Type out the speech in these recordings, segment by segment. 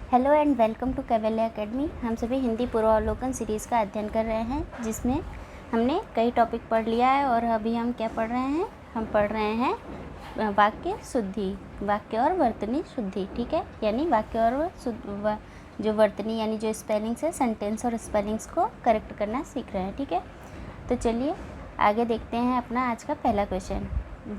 Hello and welcome to Kaivalya academy. हम सभी हिंदी पूर्वावलोकन सीरीज़ का अध्ययन कर रहे हैं, जिसमें हमने कई टॉपिक पढ़ लिया है और अभी हम क्या पढ़ रहे हैं? हम पढ़ रहे हैं वाक्य शुद्धि, वाक्य और वर्तनी शुद्धि। ठीक है, यानी वाक्य और जो वर्तनी यानी जो स्पेलिंग्स है, सेंटेंस और स्पेलिंग्स को करेक्ट करना सीख रहे हैं। ठीक है, तो चलिए आगे देखते हैं अपना आज का पहला क्वेश्चन।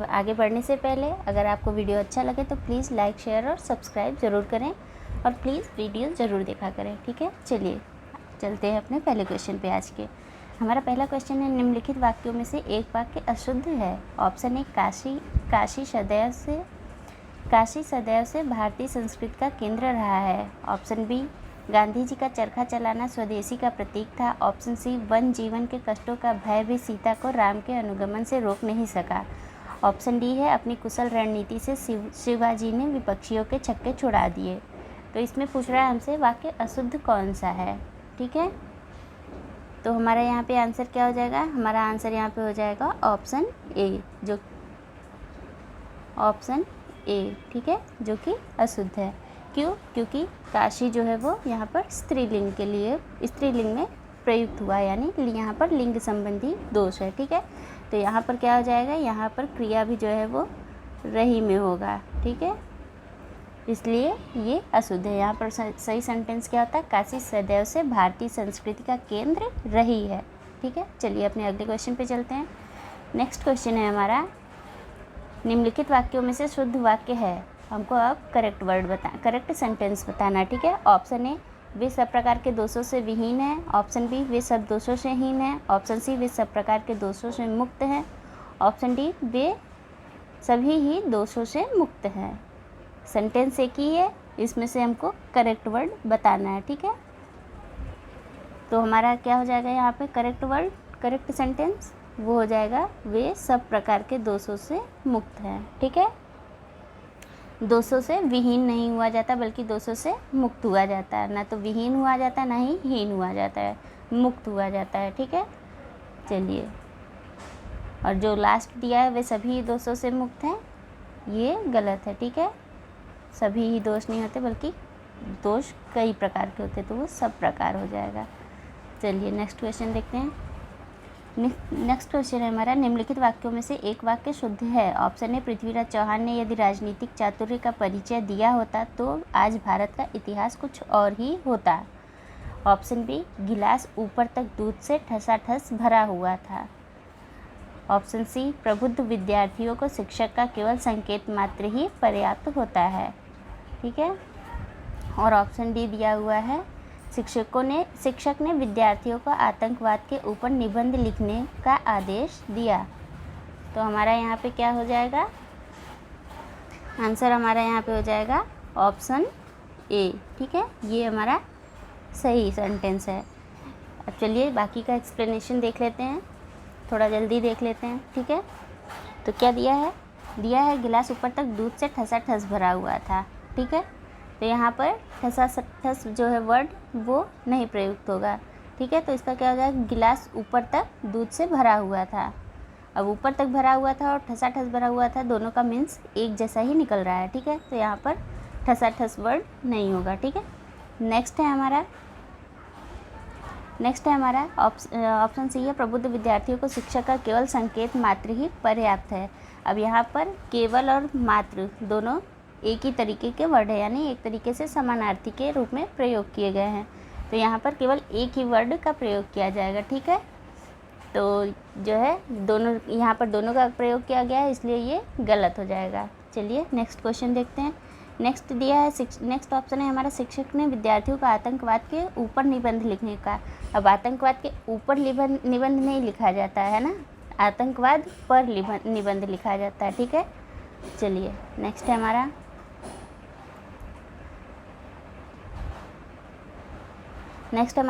आगे बढ़ने से पहले अगर आपको वीडियो अच्छा लगे तो प्लीज़ लाइक, शेयर और सब्सक्राइब ज़रूर करें और प्लीज़ वीडियो ज़रूर देखा करें। ठीक है, चलिए चलते हैं अपने पहले क्वेश्चन पे। आज के हमारा पहला क्वेश्चन है, निम्नलिखित वाक्यों में से एक वाक्य अशुद्ध है। ऑप्शन ए, काशी सदैव से भारतीय संस्कृति का केंद्र रहा है। ऑप्शन बी, गांधी जी का चरखा चलाना स्वदेशी का प्रतीक था। ऑप्शन सी, वन जीवन के कष्टों का भय भी सीता को राम के अनुगमन से रोक नहीं सका। ऑप्शन डी है, अपनी कुशल रणनीति से शिवाजी ने विपक्षियों के छक्के छुड़ा दिए। तो इसमें पूछ रहा है हमसे वाक्य अशुद्ध कौन सा है। ठीक है, तो हमारा यहाँ पे आंसर क्या हो जाएगा? हमारा आंसर यहाँ पे हो जाएगा ऑप्शन ए, जो ऑप्शन ए, ठीक है, जो कि अशुद्ध है। क्यों? क्योंकि काशी जो है वो यहाँ पर स्त्रीलिंग के लिए, स्त्रीलिंग में प्रयुक्त हुआ, यानी यहाँ पर लिंग संबंधी दोष है। ठीक है, तो यहाँ पर क्या हो जाएगा? यहाँ पर क्रिया भी जो है वो रही में होगा। ठीक है, इसलिए ये अशुद्ध है। यहाँ पर सही सेंटेंस क्या होता है? काशी सदैव से भारतीय संस्कृति का केंद्र रही है। ठीक है, चलिए अपने अगले क्वेश्चन पे चलते हैं। नेक्स्ट क्वेश्चन है हमारा, निम्नलिखित वाक्यों में से शुद्ध वाक्य है। हमको अब करेक्ट सेंटेंस बताना। ठीक है, ऑप्शन ए, वे सब प्रकार के दोषों से विहीन है। ऑप्शन बी, वे सब दोषों से हीन है। ऑप्शन सी, वे सब प्रकार के दोषों से मुक्त हैं। ऑप्शन डी, वे सभी ही दोषों से मुक्त हैं। सेंटेंस एक ही है, इसमें से हमको करेक्ट वर्ड बताना है। ठीक है, तो हमारा क्या हो जाएगा यहाँ पे? करेक्ट सेंटेंस वो हो जाएगा, वे सब प्रकार के दोषों से मुक्त हैं। ठीक है, दोषों से विहीन नहीं हुआ जाता, बल्कि दोषों से मुक्त हुआ जाता है। ना तो विहीन हुआ जाता है, ना ही हीन हुआ जाता है, मुक्त हुआ जाता है। ठीक है, चलिए, और जो लास्ट दिया है वे सभी दोषों से मुक्त हैं, ये गलत है। ठीक है, सभी ही दोष नहीं होते, बल्कि दोष कई प्रकार के होते, तो वो सब प्रकार हो जाएगा। चलिए नेक्स्ट क्वेश्चन देखते हैं। नेक्स्ट क्वेश्चन है हमारा, निम्नलिखित वाक्यों में से एक वाक्य शुद्ध है। ऑप्शन ए, पृथ्वीराज चौहान ने यदि राजनीतिक चातुर्य का परिचय दिया होता तो आज भारत का इतिहास कुछ और ही होता। ऑप्शन बी, गिलास ऊपर तक दूध से ठसाठस भरा हुआ था। ऑप्शन सी, प्रबुद्ध विद्यार्थियों को शिक्षक का केवल संकेत मात्र ही पर्याप्त होता है। ठीक है, और ऑप्शन डी दिया हुआ है, शिक्षक ने विद्यार्थियों को आतंकवाद के ऊपर निबंध लिखने का आदेश दिया। तो हमारा यहाँ पे क्या हो जाएगा? आंसर हमारा यहाँ पे हो जाएगा ऑप्शन ए। ठीक है, ये हमारा सही सेंटेंस है। अब चलिए बाकी का एक्सप्लेनेशन देख लेते हैं, थोड़ा जल्दी देख लेते हैं। ठीक है, तो क्या दिया है? गिलास ऊपर तक दूध से ठसाठस भरा हुआ था। ठीक है, तो यहाँ पर ठसाठस जो है वर्ड वो नहीं प्रयुक्त होगा। ठीक है, तो इसका क्या हो जाएगा? गिलास ऊपर तक दूध से भरा हुआ था। अब ऊपर तक भरा हुआ था और ठसाठस भरा हुआ था, दोनों का मीन्स एक जैसा ही निकल रहा है। ठीक है, तो यहाँ पर ठसाठस वर्ड नहीं होगा। ठीक है, नेक्स्ट है हमारा ऑप्शन सी है, प्रबुद्ध विद्यार्थियों को शिक्षा का केवल संकेत मात्र ही पर्याप्त है। अब यहाँ पर केवल और मात्र दोनों एक ही तरीके के वर्ड है, यानी एक तरीके से समानार्थी के रूप में प्रयोग किए गए हैं। तो यहाँ पर केवल एक ही वर्ड का प्रयोग किया जाएगा। ठीक है, तो जो है दोनों, यहाँ पर दोनों का प्रयोग किया गया है, इसलिए ये गलत हो जाएगा। चलिए नेक्स्ट क्वेश्चन देखते हैं। नेक्स्ट ऑप्शन है हमारा, शिक्षक ने विद्यार्थियों को आतंकवाद के ऊपर निबंध लिखने का। अब आतंकवाद के ऊपर निबंध नहीं लिखा जाता है ना, आतंकवाद पर निबंध लिखा जाता है। ठीक है, चलिए नेक्स्ट है हमारा,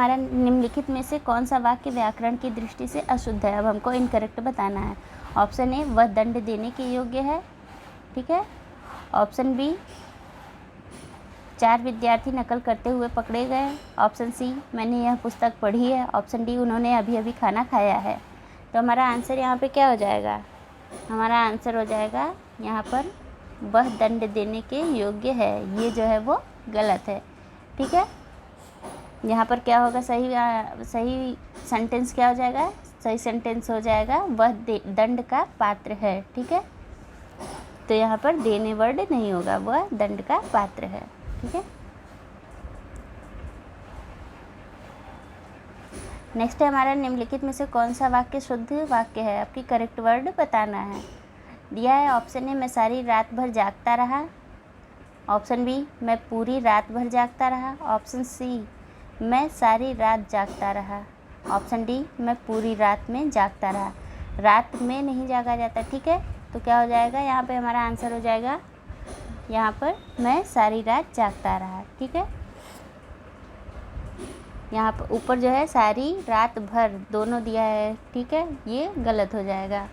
निम्नलिखित में से कौन सा वाक्य व्याकरण की दृष्टि से अशुद्ध है। अब हमको इनकरेक्ट बताना है। ऑप्शन ए, वह दंड देने के योग्य है। ठीक है, ऑप्शन बी, 4 विद्यार्थी नकल करते हुए पकड़े गए। ऑप्शन सी, मैंने यह पुस्तक पढ़ी है। ऑप्शन डी, उन्होंने अभी अभी खाना खाया है। तो हमारा आंसर यहाँ पे क्या हो जाएगा? हमारा आंसर हो जाएगा यहाँ पर, वह दंड देने के योग्य है। ये जो है वो गलत है। ठीक है। यहाँ पर क्या होगा, सही सेंटेंस क्या हो जाएगा, सही सेंटेंस हो जाएगा वह दंड का पात्र है। ठीक है, तो यहाँ पर देने वर्ड नहीं होगा, वह दंड का पात्र है। ठीक है, नेक्स्ट है हमारा निम्नलिखित में से कौन सा वाक्य शुद्ध वाक्य है, आपकी करेक्ट वर्ड बताना है। दिया है ऑप्शन ए मैं सारी रात भर जागता रहा, ऑप्शन बी मैं पूरी रात भर जागता रहा, ऑप्शन सी मैं सारी रात जागता रहा, ऑप्शन डी मैं पूरी रात में जागता रहा। रात में नहीं जागा जाता, ठीक है, तो क्या हो जाएगा यहाँ पे हमारा आंसर हो जाएगा यहाँ पर मैं सारी रात जागता रहा। ठीक है, यहाँ पर ऊपर जो है सारी रात भर दोनों दिया है, ठीक है, ये गलत हो जाएगा।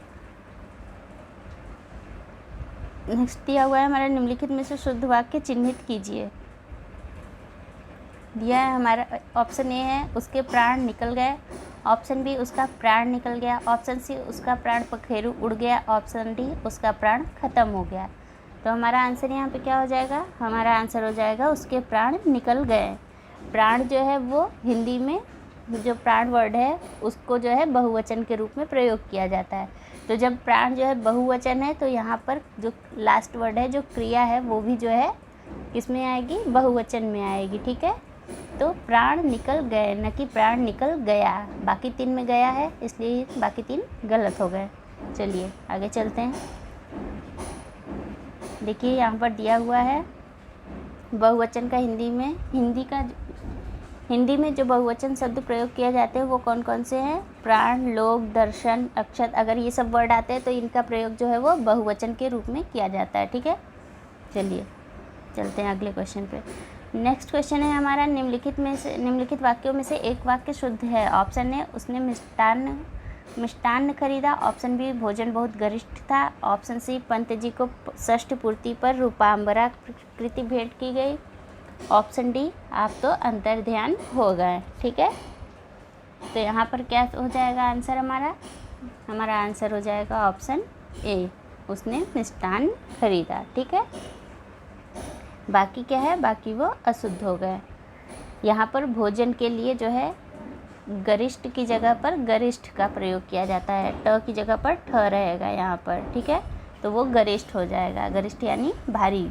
नेक्स्ट दिया हुआ है हमारा निम्नलिखित में से शुद्ध वाक्य चिन्हित कीजिए। दिया है हमारा ऑप्शन ए है उसके प्राण निकल गए, ऑप्शन बी उसका प्राण निकल गया, ऑप्शन सी उसका प्राण पखेरु उड़ गया, ऑप्शन डी उसका प्राण खत्म हो गया। तो हमारा आंसर यहाँ पे क्या हो जाएगा, हमारा आंसर हो जाएगा उसके प्राण निकल गए। प्राण जो है वो हिंदी में जो प्राण वर्ड है उसको जो है बहुवचन के रूप में प्रयोग किया जाता है। तो जब प्राण जो है बहुवचन है तो यहाँ पर जो लास्ट वर्ड है जो क्रिया है वो भी जो है किसमें आएगी, बहुवचन में आएगी। ठीक है, तो प्राण निकल गए न कि प्राण निकल गया, बाकी 3 में गया है इसलिए बाकी 3 गलत हो गए। चलिए आगे चलते हैं। देखिए यहाँ पर दिया हुआ है बहुवचन का हिंदी में जो बहुवचन शब्द प्रयोग किए जाते हैं वो कौन कौन से हैं, प्राण, लोक, दर्शन, अक्षत। अगर ये सब वर्ड आते हैं तो इनका प्रयोग जो है वो बहुवचन के रूप में किया जाता है। ठीक है, चलिए चलते हैं अगले क्वेश्चन पे। नेक्स्ट क्वेश्चन है हमारा निम्नलिखित वाक्यों में से एक वाक्य शुद्ध है। ऑप्शन ए उसने मिष्टान्न खरीदा, ऑप्शन बी भोजन बहुत गरिष्ठ था, ऑप्शन सी पंत जी को षष्ठ पूर्ति पर रूपांबरा कृति भेंट की गई, ऑप्शन डी आप तो अंतर्ध्यान हो गए। ठीक है, तो यहाँ पर क्या हो जाएगा आंसर, हमारा आंसर हो जाएगा ऑप्शन ए उसने मिष्टान्न खरीदा। ठीक है, बाकी क्या है, बाकी वो अशुद्ध हो गए। यहाँ पर भोजन के लिए जो है गरिष्ठ की जगह पर गरिष्ठ का प्रयोग किया जाता है, ट की जगह पर ठ रहेगा यहाँ पर। ठीक है, तो वो गरिष्ठ हो जाएगा, गरिष्ठ यानी भारी।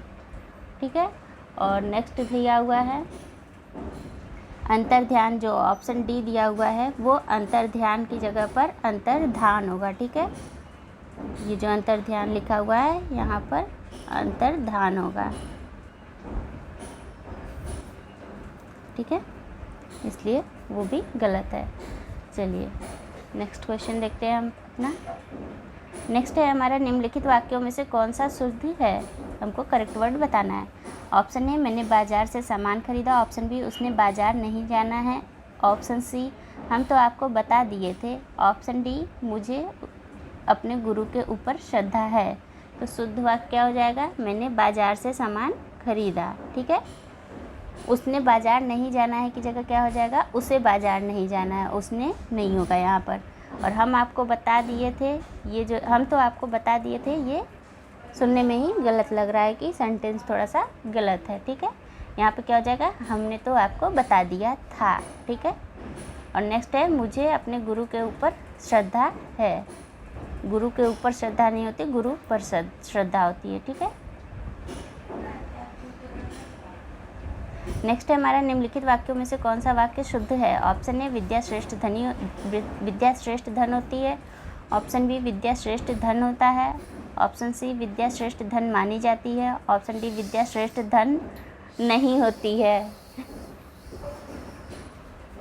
ठीक है, और नेक्स्ट दिया हुआ है अंतर्ध्यान, जो ऑप्शन डी दिया हुआ है वो अंतर्ध्यान की जगह पर अंतर्धान होगा। ठीक है, ये जो अंतर्ध्यान लिखा हुआ है यहाँ पर अंतर्धान होगा। ठीक है, इसलिए वो भी गलत है। चलिए नेक्स्ट क्वेश्चन देखते हैं हम अपना। नेक्स्ट है हमारा निम्नलिखित वाक्यों में से कौन सा शुद्ध है, हमको करेक्ट वर्ड बताना है। ऑप्शन ए मैंने बाज़ार से सामान खरीदा, ऑप्शन बी उसने बाज़ार नहीं जाना है, ऑप्शन सी हम तो आपको बता दिए थे, ऑप्शन डी मुझे अपने गुरु के ऊपर श्रद्धा है। तो शुद्ध वाक्य क्या हो जाएगा, मैंने बाज़ार से सामान खरीदा। ठीक है, उसने बाज़ार नहीं जाना है की जगह क्या हो जाएगा, उसे बाज़ार नहीं जाना है, उसने नहीं होगा यहाँ पर। और हम आपको बता दिए थे, ये जो हम तो आपको बता दिए थे ये सुनने में ही गलत लग रहा है कि सेंटेंस थोड़ा सा गलत है। ठीक है, यहाँ पे क्या हो जाएगा, हमने तो आपको बता दिया था। ठीक है, और नेक्स्ट है मुझे अपने गुरु के ऊपर श्रद्धा है। गुरु के ऊपर श्रद्धा नहीं होती, गुरु पर श्रद्धा होती है। ठीक है, नेक्स्ट है हमारा निम्नलिखित वाक्यों में से कौन सा वाक्य शुद्ध है। ऑप्शन ए विद्या श्रेष्ठ धन होती है, ऑप्शन बी विद्या श्रेष्ठ धन होता है, ऑप्शन सी विद्या श्रेष्ठ धन मानी जाती है, ऑप्शन डी विद्या श्रेष्ठ धन नहीं होती है।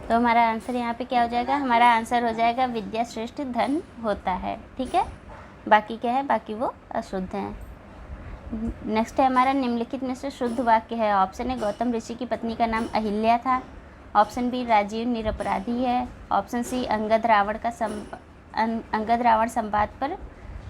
तो हमारा आंसर यहाँ पे क्या हो जाएगा, हमारा आंसर हो जाएगा विद्या श्रेष्ठ धन होता है। ठीक है, बाकी क्या है, बाकी वो अशुद्ध हैं। नेक्स्ट है हमारा निम्नलिखित में से शुद्ध वाक्य है। ऑप्शन ए गौतम ऋषि की पत्नी का नाम अहिल्या था, ऑप्शन बी राजीव निरपराधी है, ऑप्शन सी अंगद रावण संवाद पर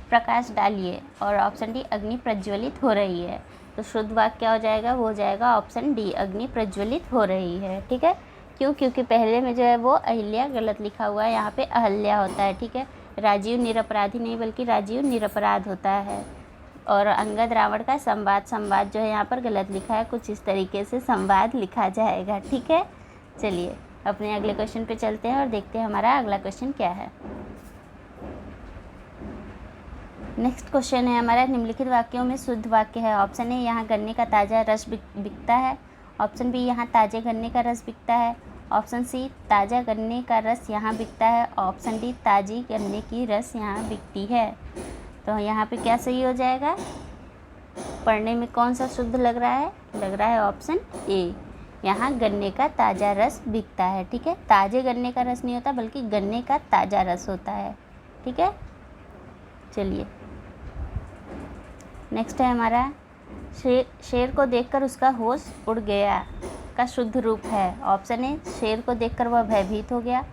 प्रकाश डालिए, और ऑप्शन डी अग्नि प्रज्वलित हो रही है। तो शुद्ध वाक्य क्या हो जाएगा, वो हो जाएगा ऑप्शन डी अग्नि प्रज्वलित हो रही है। ठीक है, क्यों, क्योंकि पहले में जो है वो अहिल्या गलत लिखा हुआ है, यहाँ पे अहल्या होता है। ठीक है, राजीव निरपराधी नहीं बल्कि राजीव निरपराध होता है। और अंगद रावण का संवाद, संवाद जो है यहाँ पर गलत लिखा है, कुछ इस तरीके से संवाद लिखा जाएगा, ठीक है। चलिए अपने अगले क्वेश्चन पे चलते हैं और देखते हैं हमारा अगला क्वेश्चन क्या है। नेक्स्ट क्वेश्चन है हमारा, निम्नलिखित वाक्यों में शुद्ध वाक्य है। ऑप्शन ए, यहाँ गन्ने का ताज़ा रस बिकता है। ऑप्शन बी, यहाँ ताज़े गन्ने का रस बिकता है। ऑप्शन सी, ताज़ा गन्ने का रस यहाँ बिकता है। ऑप्शन डी, ताज़ी गन्ने की रस यहाँ बिकती है। तो यहाँ पे क्या सही हो जाएगा? पढ़ने में कौन सा शुद्ध लग रहा है? लग रहा है ऑप्शन ए, यहाँ गन्ने का ताज़ा रस बिकता है, ठीक है। ताज़े गन्ने का रस नहीं होता बल्कि गन्ने का ताज़ा रस होता है, ठीक है। चलिए नेक्स्ट है हमारा, शेर को देखकर उसका होश उड़ गया का शुद्ध रूप है। ऑप्शन ए, शेर को देखकर वह भयभीत हो गया।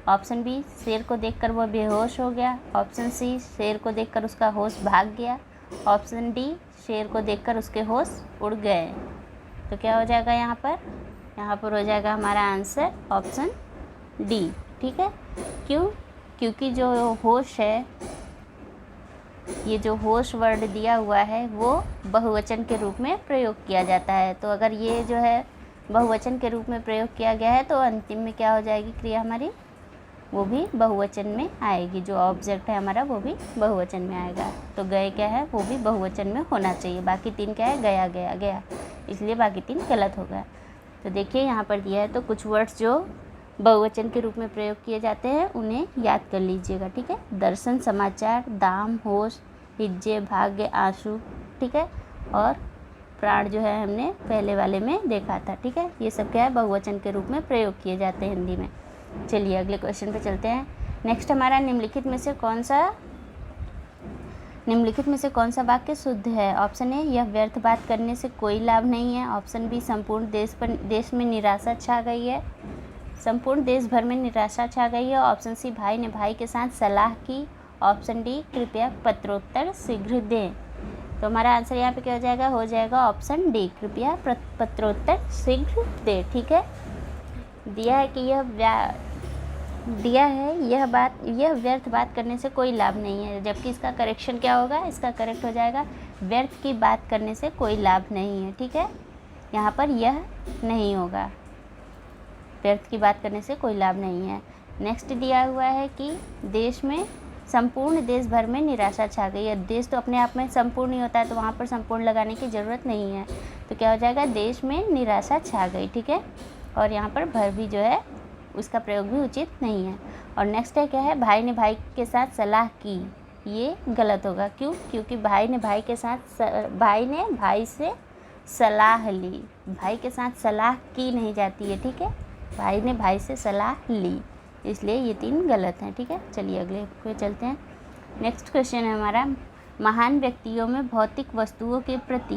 ऑप्शन बी, शेर को देखकर वह बेहोश हो गया। ऑप्शन सी, शेर को देखकर उसका होश भाग गया। ऑप्शन डी, शेर को देखकर उसके होश उड़ गए। तो क्या हो जाएगा यहाँ पर? यहाँ पर हो जाएगा हमारा आंसर ऑप्शन डी, ठीक है। क्यों? क्योंकि जो होश है, ये जो होश वर्ड दिया हुआ है वो बहुवचन के रूप में प्रयोग किया जाता है। तो अगर ये जो है बहुवचन के रूप में प्रयोग किया गया है तो अंतिम में क्या हो जाएगी क्रिया हमारी? वो भी बहुवचन में आएगी। जो ऑब्जेक्ट है हमारा वो भी बहुवचन में आएगा। तो गए क्या है, वो भी बहुवचन में होना चाहिए। बाकी तीन क्या है? गया गया गया, इसलिए बाकी तीन गलत हो गया। तो देखिए यहाँ पर दिया है, तो कुछ वर्ड्स जो बहुवचन के रूप में प्रयोग किए जाते हैं उन्हें याद कर लीजिएगा, ठीक है। दर्शन, समाचार, दाम, होश, हिज्जे, भाग्य, आंसू, ठीक है। और प्राण जो है हमने पहले वाले में देखा था, ठीक है। ये सब क्या है? बहुवचन के रूप में प्रयोग किए जाते हैं हिंदी में। चलिए अगले क्वेश्चन पे चलते हैं। नेक्स्ट हमारा, निम्नलिखित में से कौन सा वाक्य शुद्ध है? ऑप्शन ए, यह व्यर्थ बात करने से कोई लाभ नहीं है। ऑप्शन बी, संपूर्ण देश में निराशा छा गई है। संपूर्ण देश भर में निराशा छा गई है। ऑप्शन सी, भाई ने भाई के साथ सलाह की। ऑप्शन डी, कृपया पत्रोत्तर शीघ्र दें। तो हमारा आंसर यहाँ पे क्या हो जाएगा? हो जाएगा ऑप्शन डी, कृपया पत्रोत्तर शीघ्र दें, ठीक है। दिया है कि यह व्यर्थ बात करने से कोई लाभ नहीं है, जबकि इसका करेक्शन क्या होगा? इसका करेक्ट हो जाएगा, व्यर्थ की बात करने से कोई लाभ नहीं है, ठीक है। यहाँ पर यह नहीं होगा, व्यर्थ की बात करने से कोई लाभ नहीं है। नेक्स्ट दिया हुआ है कि देश भर में निराशा छा गई है। देश तो अपने आप में संपूर्ण ही होता है, तो वहाँ पर संपूर्ण लगाने की ज़रूरत नहीं है। तो क्या हो जाएगा? देश में निराशा छा गई, ठीक है। और यहाँ पर भर भी जो है उसका प्रयोग भी उचित नहीं है। और नेक्स्ट है क्या है? भाई ने भाई के साथ सलाह की, ये गलत होगा। क्यों? क्योंकि भाई ने भाई से सलाह ली, भाई के साथ सलाह की नहीं जाती है, ठीक है। भाई ने भाई से सलाह ली, इसलिए ये तीन गलत हैं, ठीक है। चलिए अगले पे चलते हैं। नेक्स्ट क्वेश्चन है हमारा, महान व्यक्तियों में भौतिक वस्तुओं के प्रति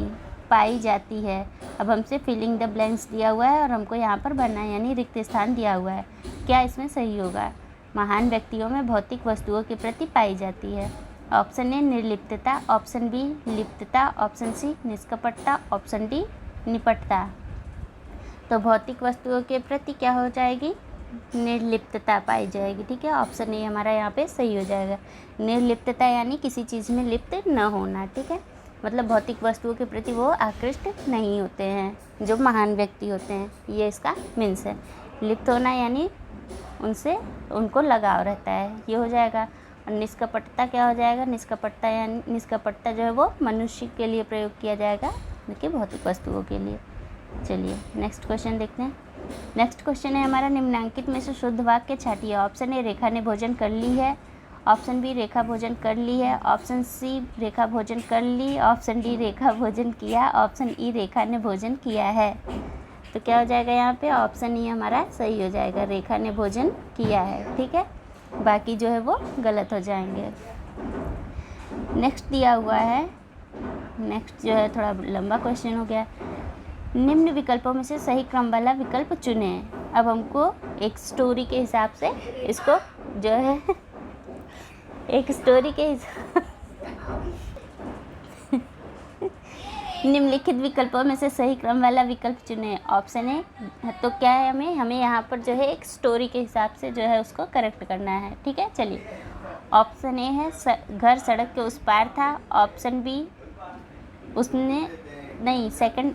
पाई जाती है। अब हमसे फिलिंग द ब्लैंक्स दिया हुआ है और हमको यहाँ पर भरना है, यानी रिक्त स्थान दिया हुआ है। क्या इसमें सही होगा? महान व्यक्तियों में भौतिक वस्तुओं के प्रति पाई जाती है। ऑप्शन ए, निर्लिप्तता। ऑप्शन बी, लिप्तता। ऑप्शन सी, निष्कपटता। ऑप्शन डी, निपटता। तो भौतिक वस्तुओं के प्रति क्या हो जाएगी? निर्लिप्तता पाई जाएगी, ठीक है। ऑप्शन ए हमारा यहाँ पे सही हो जाएगा। निर्लिप्तता यानी किसी चीज़ में लिप्त न होना, ठीक है। मतलब भौतिक वस्तुओं के प्रति वो आकृष्ट नहीं होते हैं जो महान व्यक्ति होते हैं, ये इसका मीन्स है। लिप्त होना यानी उनको लगाव रहता है, ये हो जाएगा। और निष्कपटता क्या हो जाएगा? निष्कपटता जो है वो मनुष्य के लिए प्रयोग किया जाएगा, न कि भौतिक वस्तुओं के लिए। चलिए नेक्स्ट क्वेश्चन देखते हैं। नेक्स्ट क्वेश्चन है हमारा, निम्नलिखित में से शुद्ध वाक्य छाटिए। ऑप्शन ए, रेखा ने भोजन कर ली है। ऑप्शन बी, रेखा भोजन कर ली है। ऑप्शन सी, रेखा भोजन कर ली। ऑप्शन डी, रेखा भोजन किया। ऑप्शन ई, रेखा ने भोजन किया है। तो क्या हो जाएगा यहाँ पे? ऑप्शन ई हमारा सही हो जाएगा, रेखा ने भोजन किया है, ठीक है। बाकी जो है वो गलत हो जाएंगे। नेक्स्ट दिया हुआ है, नेक्स्ट जो है थोड़ा लंबा क्वेश्चन हो गया। निम्न विकल्पों में से सही क्रम वाला विकल्प चुनें। अब हमको एक स्टोरी के हिसाब से इसको जो है एक स्टोरी के हिसाब निम्नलिखित विकल्पों में से सही क्रम वाला विकल्प चुनें। ऑप्शन ए, तो क्या है हमें यहाँ पर जो है एक स्टोरी के हिसाब से जो है उसको करेक्ट करना है, ठीक है। चलिए ऑप्शन ए है घर सड़क के उस पार था। ऑप्शन बी, उसने नहीं सेकंड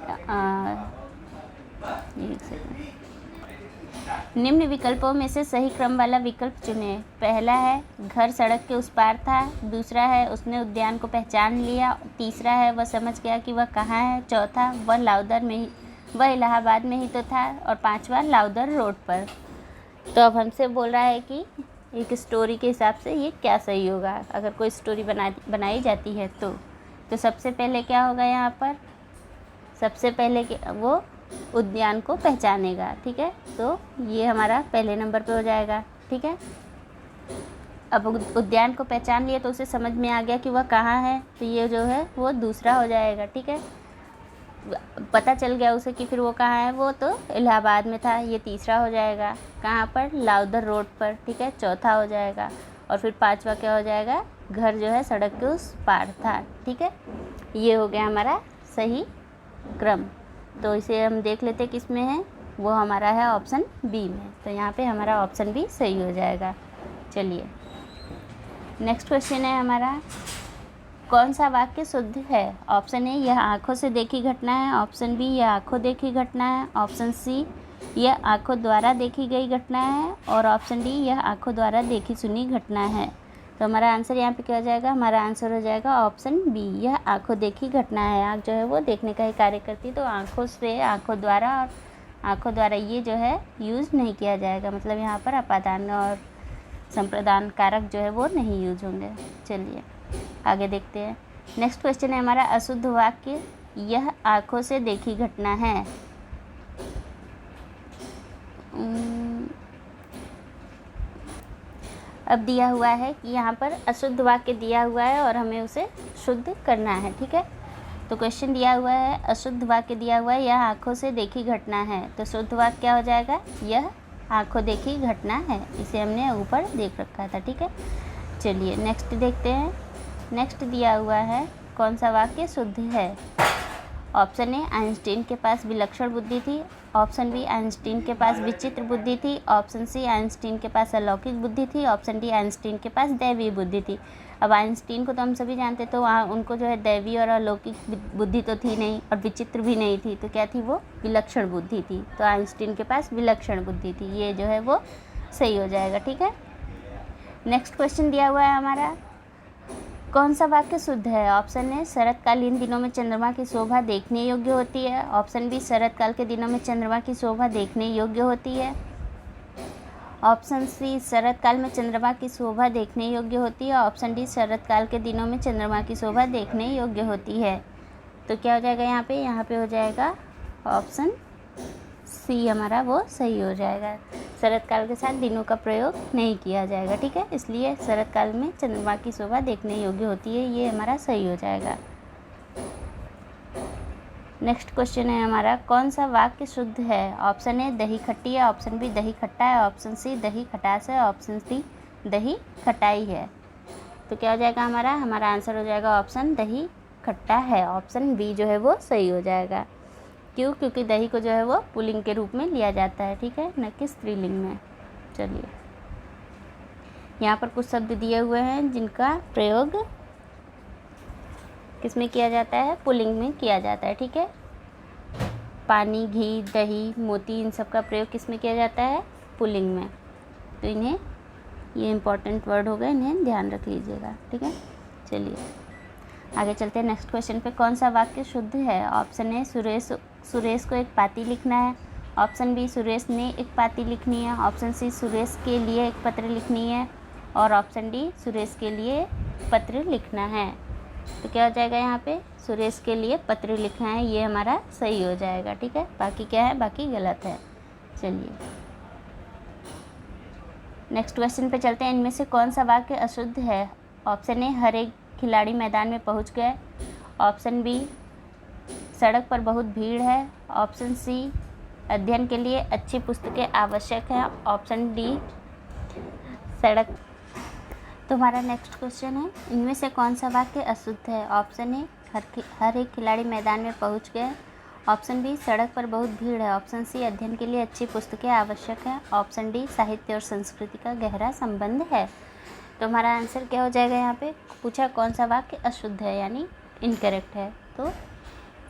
निम्न विकल्पों में से सही क्रम वाला विकल्प चुनें। पहला है घर सड़क के उस पार था, दूसरा है उसने उद्यान को पहचान लिया, तीसरा है वह समझ गया कि वह कहाँ है, चौथा वह इलाहाबाद में ही तो था, और पांचवा लाउदर रोड पर। तो अब हमसे बोल रहा है कि एक स्टोरी के हिसाब से ये क्या सही होगा, अगर कोई स्टोरी बनाई जाती है तो सबसे पहले क्या होगा यहाँ पर, सबसे पहले वो उद्यान को पहचानेगा। ठीक है, तो ये हमारा पहले नंबर पे हो जाएगा। ठीक है, अब उद्यान को पहचान लिया तो उसे समझ में आ गया कि वह कहाँ है, तो ये जो है वो दूसरा हो जाएगा। ठीक है, पता चल गया उसे कि फिर वो कहाँ है, वो तो इलाहाबाद में था, ये तीसरा हो जाएगा। कहाँ पर, लाउदर रोड पर। ठीक है, चौथा हो जाएगा। और फिर पांचवा क्या हो जाएगा, घर जो है सड़क के उस पार था। ठीक है, ये हो गया हमारा सही क्रम। तो इसे हम देख लेते किस में है, वो हमारा है ऑप्शन बी में। तो यहाँ पे हमारा ऑप्शन बी सही हो जाएगा। चलिए नेक्स्ट क्वेश्चन है हमारा, कौन सा वाक्य शुद्ध है। ऑप्शन ए यह आँखों से देखी घटना है, ऑप्शन बी यह आँखों देखी घटना है, ऑप्शन सी यह आँखों द्वारा देखी गई घटना है, और ऑप्शन डी यह आँखों द्वारा देखी सुनी घटना है। तो हमारा आंसर यहाँ पे क्या हो जाएगा, हमारा आंसर हो जाएगा ऑप्शन बी, यह आँखों देखी घटना है। आँख जो है वो देखने का ही कार्य करती है, तो आँखों से, आँखों द्वारा और आँखों द्वारा ये जो है यूज़ नहीं किया जाएगा, मतलब यहाँ पर अपादान और संप्रदान कारक जो है वो नहीं यूज होंगे। चलिए आगे देखते हैं। नेक्स्ट क्वेश्चन है हमारा, अशुद्ध वाक्य यह आँखों से देखी घटना है। अब दिया हुआ है कि यहाँ पर अशुद्ध वाक्य दिया हुआ है और हमें उसे शुद्ध करना है। ठीक है, तो क्वेश्चन दिया हुआ है, अशुद्ध वाक्य दिया हुआ है, यह आँखों से देखी घटना है। तो शुद्ध वाक्य क्या हो जाएगा, यह आँखों देखी घटना है। इसे हमने ऊपर देख रखा था। ठीक है, चलिए नेक्स्ट देखते हैं। नेक्स्ट दिया हुआ है, कौन सा वाक्य शुद्ध है। ऑप्शन ए आइंस्टीन के पास विलक्षण बुद्धि थी, ऑप्शन बी आइंस्टीन के पास विचित्र बुद्धि थी, ऑप्शन सी आइंस्टीन के पास अलौकिक बुद्धि थी, ऑप्शन डी आइंस्टीन के पास दैवीय बुद्धि थी। अब आइंस्टीन को तो हम सभी जानते, तो वहाँ उनको जो है दैवीय और अलौकिक बुद्धि तो थी नहीं, और विचित्र भी नहीं थी, तो क्या थी, वो विलक्षण बुद्धि थी। तो आइंस्टीन के पास विलक्षण बुद्धि थी, ये जो है वो सही हो जाएगा। ठीक है, नेक्स्ट क्वेश्चन दिया हुआ है हमारा, कौन सा वाक्य शुद्ध है। ऑप्शन ए शरतकालीन दिनों में चंद्रमा की शोभा देखने योग्य होती है, ऑप्शन बी शरतकाल के दिनों में चंद्रमा की शोभा देखने योग्य होती है, ऑप्शन सी शरतकाल में चंद्रमा की शोभा देखने योग्य होती है, ऑप्शन डी शरतकाल के दिनों में चंद्रमा की शोभा देखने योग्य होती है। तो क्या हो जाएगा यहाँ पे हो जाएगा ऑप्शन सी, हमारा वो सही हो जाएगा। शरतकाल के साथ दिनों का प्रयोग नहीं किया जाएगा। ठीक है, इसलिए शरतकाल में चंद्रमा की शोभा देखने योग्य होती है, ये हमारा सही हो जाएगा। नेक्स्ट क्वेश्चन है हमारा, कौन सा वाक्य शुद्ध है। ऑप्शन ए दही खट्टी है, ऑप्शन बी दही खट्टा है, ऑप्शन सी दही खटास है, ऑप्शन डी दही खटाई है। तो क्या हो जाएगा हमारा आंसर हो जाएगा ऑप्शन दही खट्टा है। ऑप्शन बी जो है वो सही हो जाएगा। क्यों, क्योंकि दही को जो है वो पुल्लिंग के रूप में लिया जाता है। ठीक है, न कि स्त्रीलिंग में। चलिए यहाँ पर कुछ शब्द दिए हुए हैं जिनका प्रयोग किस में किया जाता है, पुल्लिंग में किया जाता है। ठीक है, पानी, घी, दही, मोती, इन सब का प्रयोग किस में किया जाता है, पुल्लिंग में। तो इन्हें, ये इम्पॉर्टेंट वर्ड हो गए, इन्हें ध्यान रख लीजिएगा। ठीक है, चलिए आगे चलते हैं। नेक्स्ट क्वेश्चन पे, कौन सा वाक्य शुद्ध है। ऑप्शन ए सुरेश को एक पाती लिखना है, ऑप्शन बी सुरेश ने एक पाती लिखनी है, ऑप्शन सी सुरेश के लिए एक पत्र लिखनी है, और ऑप्शन डी सुरेश के लिए पत्र लिखना है। तो क्या हो जाएगा यहाँ पे, सुरेश के लिए पत्र लिखना है, ये हमारा सही हो जाएगा। ठीक है, बाकी क्या है, बाकी गलत है। चलिए नेक्स्ट क्वेश्चन पे चलते हैं। इनमें से कौन सा वाक्य अशुद्ध है। ऑप्शन ए हर एक खिलाड़ी मैदान में पहुंच गए, ऑप्शन बी सड़क पर बहुत भीड़ है, ऑप्शन सी अध्ययन के लिए अच्छी पुस्तकें आवश्यक हैं, ऑप्शन डी सड़क। तो हमारा नेक्स्ट क्वेश्चन है, इनमें से कौन सा वाक्य अशुद्ध है। ऑप्शन ए हर एक खिलाड़ी मैदान में पहुंच गए, ऑप्शन बी सड़क पर बहुत भीड़ है, ऑप्शन सी अध्ययन के लिए अच्छी पुस्तकें आवश्यक हैं, ऑप्शन डी साहित्य और संस्कृति का गहरा संबंध है। तो हमारा आंसर क्या हो जाएगा, यहाँ पे पूछा कौन सा वाक्य अशुद्ध है, यानी इनकरेक्ट है। तो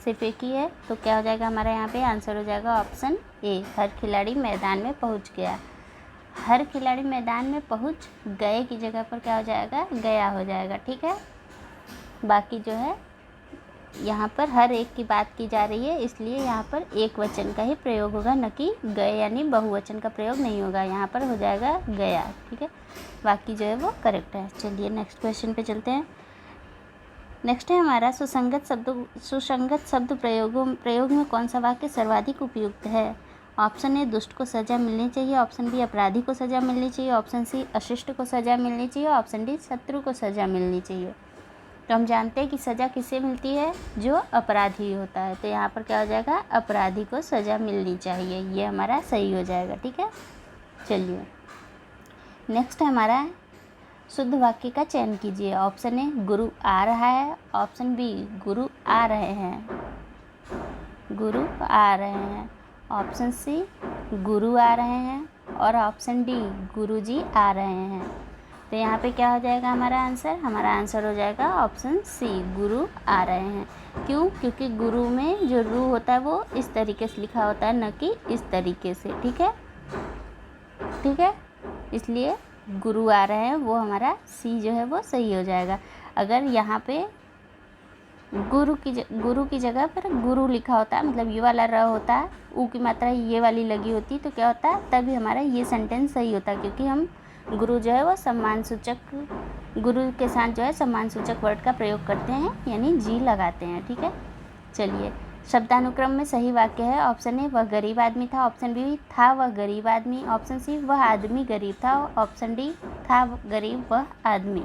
सिर्फ एक ही है, तो क्या हो जाएगा हमारा यहाँ पे आंसर हो जाएगा ऑप्शन ए, हर खिलाड़ी मैदान में पहुँच गया। हर खिलाड़ी मैदान में पहुँच गए की जगह पर क्या हो जाएगा, गया हो जाएगा। ठीक है, बाकी जो है यहाँ पर हर एक की बात की जा रही है, इसलिए यहाँ पर एक वचन का ही प्रयोग होगा, न कि गए यानी बहुवचन का प्रयोग नहीं होगा। यहाँ पर हो जाएगा गया। ठीक है, बाकी जो है वो करेक्ट है। चलिए नेक्स्ट क्वेश्चन पे चलते हैं। नेक्स्ट है हमारा सुसंगत शब्द प्रयोग में कौन सा वाक्य सर्वाधिक उपयुक्त है। ऑप्शन ए दुष्ट को सज़ा मिलनी चाहिए, ऑप्शन बी अपराधी को सज़ा मिलनी चाहिए, ऑप्शन सी अशिष्ट को सज़ा मिलनी चाहिए, ऑप्शन डी शत्रु को सज़ा मिलनी चाहिए। तो हम जानते हैं कि सज़ा किससे मिलती है, जो अपराधी होता है। तो यहाँ पर क्या हो जाएगा, अपराधी को सज़ा मिलनी चाहिए, ये हमारा सही हो जाएगा। ठीक है, चलिए नेक्स्ट है हमारा शुद्ध वाक्य का चयन कीजिए। ऑप्शन ए गुरु आ रहा है, ऑप्शन बी गुरु आ रहे हैं, गुरु आ रहे हैं, ऑप्शन सी गुरु आ रहे हैं, और ऑप्शन डी गुरुजी आ रहे हैं। तो यहाँ पे क्या हो जाएगा हमारा आंसर, हमारा आंसर हो जाएगा ऑप्शन सी, गुरु आ रहे हैं। क्यों, क्योंकि गुरु में जो रू होता है वो इस तरीके से लिखा होता है, न कि इस तरीके से। ठीक है, ठीक है, इसलिए गुरु आ रहे हैं, वो हमारा सी जो है वो सही हो जाएगा। अगर यहाँ पे गुरु की जगह पर गुरु लिखा होता है, मतलब ये वाला र होता है, ऊ की मात्रा ये वाली लगी होती, तो क्या होता है, तभी हमारा ये सेंटेंस सही होता है, क्योंकि हम गुरु जो है वो सम्मान सूचक, गुरु के साथ जो है सम्मान सूचक वर्ड का प्रयोग करते हैं, यानी जी लगाते हैं। ठीक है, चलिए शब्दानुक्रम में सही वाक्य है। ऑप्शन ए वह गरीब आदमी था, ऑप्शन बी था वह गरीब आदमी, ऑप्शन सी वह आदमी गरीब था, ऑप्शन डी था गरीब वह आदमी।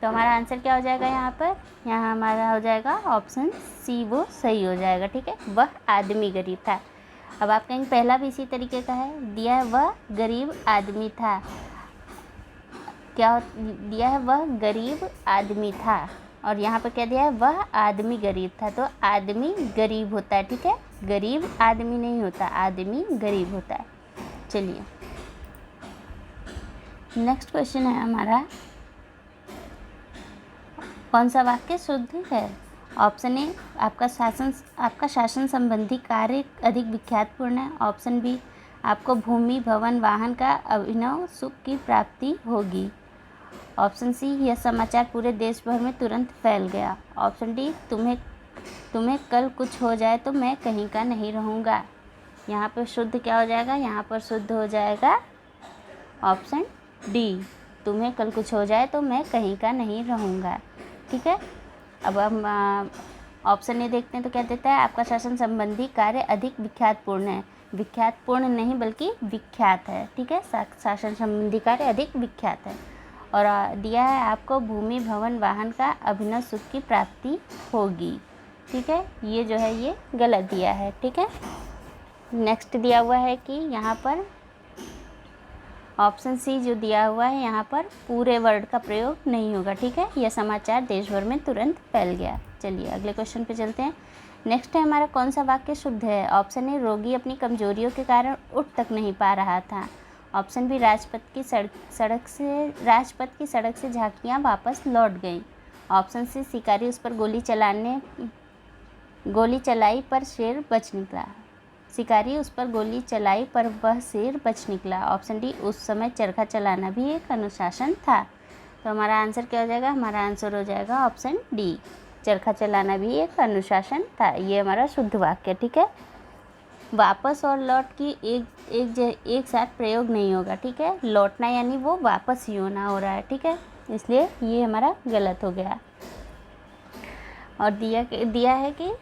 तो हमारा आंसर क्या हो जाएगा यहाँ पर, यहाँ हमारा हो जाएगा ऑप्शन सी, वो सही हो जाएगा। ठीक है, वह आदमी गरीब था। अब आप कहेंगे पहला भी इसी तरीके का है, दिया है वह गरीब आदमी था, क्या दिया है, वह गरीब आदमी था, और यहाँ पर क्या दिया है, वह आदमी गरीब था। तो आदमी गरीब होता है। ठीक है, गरीब आदमी नहीं होता, आदमी गरीब होता है। चलिए नेक्स्ट क्वेश्चन है हमारा, कौन सा वाक्य शुद्ध है। ऑप्शन ए आपका शासन संबंधी कार्य अधिक विख्यातपूर्ण है, ऑप्शन बी आपको भूमि भवन वाहन का अभिनव सुख की प्राप्ति होगी, ऑप्शन सी यह समाचार पूरे देश भर में तुरंत फैल गया, ऑप्शन डी तुम्हें कल कुछ हो जाए तो मैं कहीं का नहीं रहूँगा। यहाँ पर शुद्ध क्या हो जाएगा, यहाँ पर शुद्ध हो जाएगा ऑप्शन डी, तुम्हें कल कुछ हो जाए तो मैं कहीं का नहीं रहूँगा। ठीक है, अब हम ऑप्शन ए देखते हैं तो क्या देता है, आपका शासन संबंधी कार्य अधिक विख्यातपूर्ण है, विख्यातपूर्ण नहीं बल्कि विख्यात है। ठीक है, शासन संबंधी कार्य अधिक विख्यात है, और दिया है आपको भूमि भवन वाहन का अभिनव सुख की प्राप्ति होगी। ठीक है, ये जो है ये गलत दिया है। ठीक है, नेक्स्ट दिया हुआ है कि यहाँ पर ऑप्शन सी जो दिया हुआ है, यहाँ पर पूरे वर्ड का प्रयोग नहीं होगा। ठीक है, यह समाचार देश भर में तुरंत फैल गया। चलिए अगले क्वेश्चन पे चलते हैं। नेक्स्ट है हमारा, कौन सा वाक्य शुद्ध है। ऑप्शन ए रोगी अपनी कमजोरियों के कारण उठ तक नहीं पा रहा था, ऑप्शन बी राजपथ की सड़क से झांकियाँ वापस लौट गईं, ऑप्शन सी शिकारी उस पर गोली चलाई पर शेर बच निकला, शिकारी उस पर गोली चलाई पर वह शेर बच निकला, ऑप्शन डी उस समय चरखा चलाना भी एक अनुशासन था। तो हमारा आंसर क्या हो जाएगा, हमारा आंसर हो जाएगा ऑप्शन डी, चरखा चलाना भी एक अनुशासन था। ये हमारा शुद्ध वाक्य। ठीक है, वापस और लौट की एक साथ प्रयोग नहीं होगा। ठीक है, लौटना यानी वो वापस ही होना हो रहा है। ठीक है, इसलिए ये हमारा गलत हो गया। और दिया है कि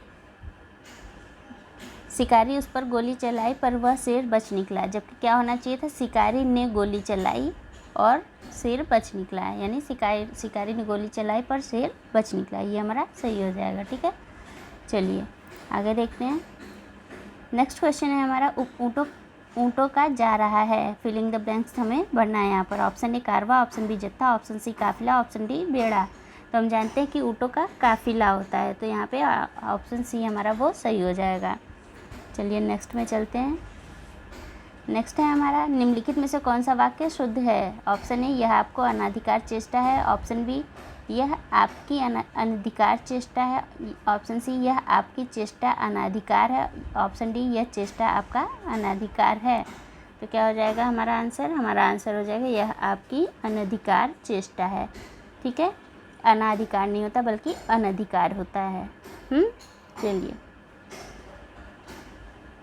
शिकारी उस पर गोली चलाई पर वह शेर बच निकला, जबकि क्या होना चाहिए था, शिकारी ने गोली चलाई और शेर बच निकला है, यानी शिकारी ने गोली चलाई पर शेर बच निकला। ये हमारा सही हो जाएगा। ठीक है, चलिए आगे देखते हैं। नेक्स्ट क्वेश्चन है हमारा, ऊँटों का जा रहा है, फिलिंग द ब्लैंक्स हमें भरना है यहाँ पर। ऑप्शन ए कारवा, ऑप्शन बी जत्था, ऑप्शन सी काफिला, ऑप्शन डी बेड़ा। तो हम जानते हैं कि ऊँटों का काफिला होता है, तो यहाँ पे ऑप्शन सी हमारा वो सही हो जाएगा। चलिए नेक्स्ट में चलते हैं। नेक्स्ट है हमारा, निम्नलिखित में से कौन सा वाक्य शुद्ध है। ऑप्शन ए यह आपको अनाधिकार चेष्टा है, ऑप्शन बी यह आपकी अनधिकार चेष्टा है। ऑप्शन सी, यह आपकी चेष्टा अनाधिकार है। ऑप्शन डी, यह चेष्टा आपका अनाधिकार है। तो क्या हो जाएगा हमारा आंसर? हमारा आंसर हो जाएगा यह आपकी अनधिकार चेष्टा है। ठीक है, अनाधिकार नहीं होता बल्कि अनधिकार होता है। चलिए,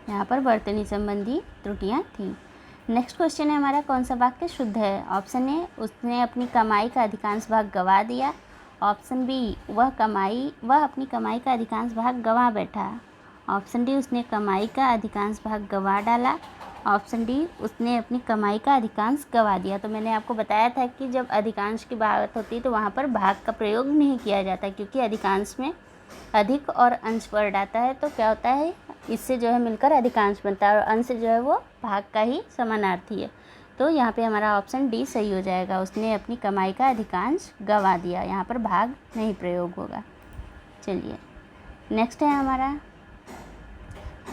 यहाँ पर वर्तनी संबंधी त्रुटियाँ थी। नेक्स्ट क्वेश्चन है हमारा, कौन सा वाक्य शुद्ध है? ऑप्शन ए, उसने अपनी कमाई का अधिकांश भाग गंवा दिया। ऑप्शन बी, वह अपनी कमाई का अधिकांश भाग गंवा बैठा। ऑप्शन डी, उसने कमाई का अधिकांश भाग गंवा डाला। ऑप्शन डी, उसने अपनी कमाई का अधिकांश गंवा दिया। तो मैंने आपको बताया था कि जब अधिकांश की बात होती है तो वहाँ पर भाग का प्रयोग नहीं किया जाता, क्योंकि अधिकांश में अधिक और अंश वर्ड आता है तो क्या होता है, इससे जो है मिलकर अधिकांश बनता है और अंश जो है वो भाग का ही समानार्थी है। तो यहाँ पे हमारा ऑप्शन डी सही हो जाएगा, उसने अपनी कमाई का अधिकांश गंवा दिया। यहाँ पर भाग नहीं प्रयोग होगा। चलिए, नेक्स्ट है हमारा,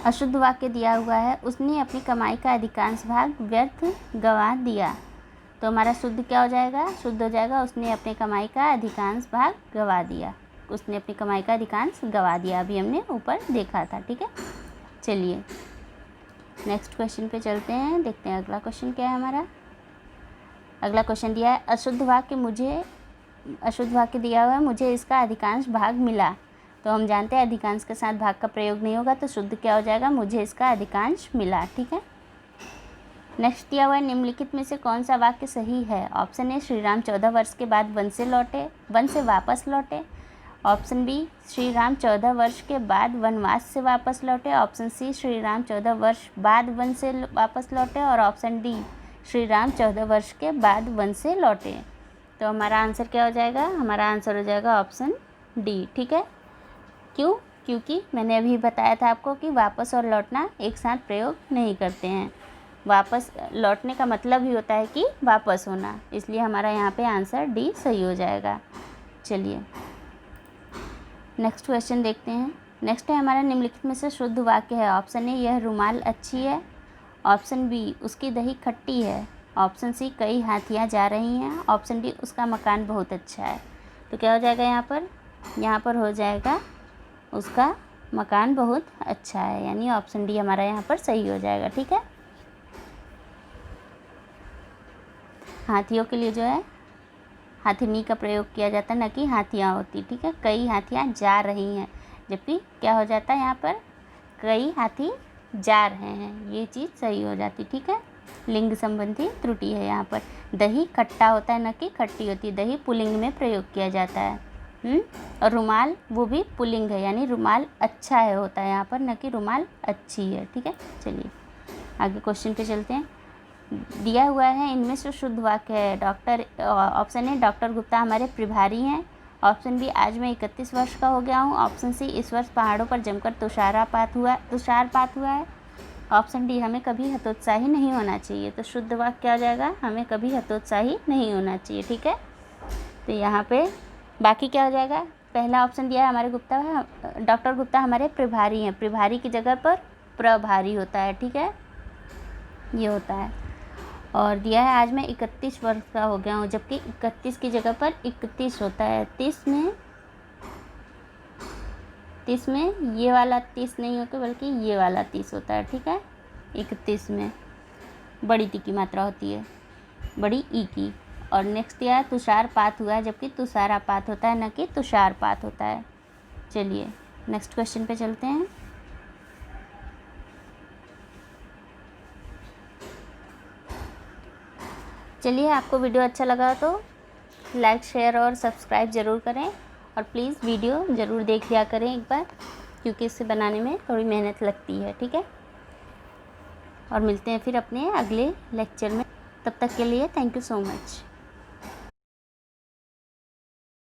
अशुद्ध वाक्य दिया हुआ है, उसने अपनी कमाई का अधिकांश भाग व्यर्थ गंवा दिया। तो हमारा शुद्ध क्या हो जाएगा? शुद्ध हो जाएगा, उसने अपनी कमाई का अधिकांश भाग गंवा दिया। उसने अपनी कमाई का अधिकांश गंवा दिया, अभी हमने ऊपर देखा था। ठीक है, चलिए नेक्स्ट क्वेश्चन पे चलते हैं, देखते हैं अगला क्वेश्चन क्या है हमारा। अगला क्वेश्चन दिया है, अशुद्ध वाक्य दिया हुआ है, मुझे इसका अधिकांश भाग मिला। तो हम जानते हैं अधिकांश के साथ भाग का प्रयोग नहीं होगा, तो शुद्ध क्या हो जाएगा? मुझे इसका अधिकांश मिला। ठीक है, नेक्स्ट दिया हुआ है, निम्नलिखित में से कौन सा वाक्य सही है? ऑप्शन ए, श्री राम 14 वर्ष के बाद वन से वापस लौटे। ऑप्शन बी, श्री राम 14 वर्ष के बाद वनवास से वापस लौटे। ऑप्शन सी, श्री राम 14 वर्ष बाद वन से वापस लौटे। और ऑप्शन डी, श्री राम 14 वर्ष के बाद वन से लौटे। तो हमारा आंसर क्या हो जाएगा? हमारा आंसर हो जाएगा ऑप्शन डी। ठीक है, क्यों? क्योंकि मैंने अभी बताया था आपको कि वापस और लौटना एक साथ प्रयोग नहीं करते हैं। वापस लौटने का मतलब ही होता है कि वापस होना, इसलिए हमारा यहाँ पे आंसर डी सही हो जाएगा। चलिए नेक्स्ट क्वेश्चन देखते हैं। नेक्स्ट है हमारा, निम्नलिखित में से शुद्ध वाक्य है। ऑप्शन ए, यह रुमाल अच्छी है। ऑप्शन बी, उसकी दही खट्टी है। ऑप्शन सी, कई हाथियाँ जा रही हैं। ऑप्शन डी, उसका मकान बहुत अच्छा है। तो क्या हो जाएगा यहाँ पर? यहाँ पर हो जाएगा उसका मकान बहुत अच्छा है, यानी ऑप्शन डी हमारा यहाँ पर सही हो जाएगा। ठीक है, हाथियों के लिए जो है हाथिनी का प्रयोग किया जाता है, न कि हाथियाँ होती। ठीक है, कई हाथियाँ जा रही हैं, जबकि क्या हो जाता है यहाँ पर? कई हाथी जा रहे हैं, ये चीज़ सही हो जाती। ठीक है, लिंग संबंधी त्रुटि है यहाँ पर। दही खट्टा होता है, न कि खट्टी होती। दही पुल्लिंग में प्रयोग किया जाता है। और रुमाल वो भी पुल्लिंग है, यानी रुमाल अच्छा है होता है यहाँ पर, न कि रुमाल अच्छी है। ठीक है, चलिए आगे क्वेश्चन पे चलते हैं। दिया हुआ है, इनमें से शुद्ध वाक्य है। ऑप्शन ए, डॉक्टर गुप्ता हमारे प्रभारी हैं। ऑप्शन बी, आज मैं 31 वर्ष का हो गया हूँ। ऑप्शन सी, इस वर्ष पहाड़ों पर जमकर तुषारपात हुआ है। ऑप्शन डी, हमें कभी हतोत्साही नहीं होना चाहिए। तो शुद्ध वाक्य क्या हो जाएगा? हमें कभी हतोत्साही नहीं होना चाहिए। ठीक है, तो यहाँ पे बाकी क्या हो जाएगा? पहला ऑप्शन दिया है हमारे डॉक्टर गुप्ता हमारे प्रभारी हैं। प्रभारी की जगह पर प्रभारी होता है। ठीक है, ये होता है। और दिया है, आज मैं 31 वर्ष का हो गया हूँ, जबकि 31 की जगह पर 31 होता है। 30 में ये वाला 30 नहीं होता, बल्कि ये वाला 30 होता है। ठीक है, 31 में बड़ी टी की मात्रा होती है, बड़ी ई की। और नेक्स्ट दिया है, तुषारपात हुआ है, जबकि तुषारापात होता है, न कि तुषारपात होता है। चलिए नेक्स्ट क्वेश्चन पे चलते हैं। चलिए, आपको वीडियो अच्छा लगा तो लाइक, शेयर और सब्सक्राइब ज़रूर करें, और प्लीज़ वीडियो ज़रूर देख लिया करें एक बार, क्योंकि इसे बनाने में थोड़ी मेहनत लगती है। ठीक है, और मिलते हैं फिर अपने अगले लेक्चर में। तब तक के लिए थैंक यू सो मच।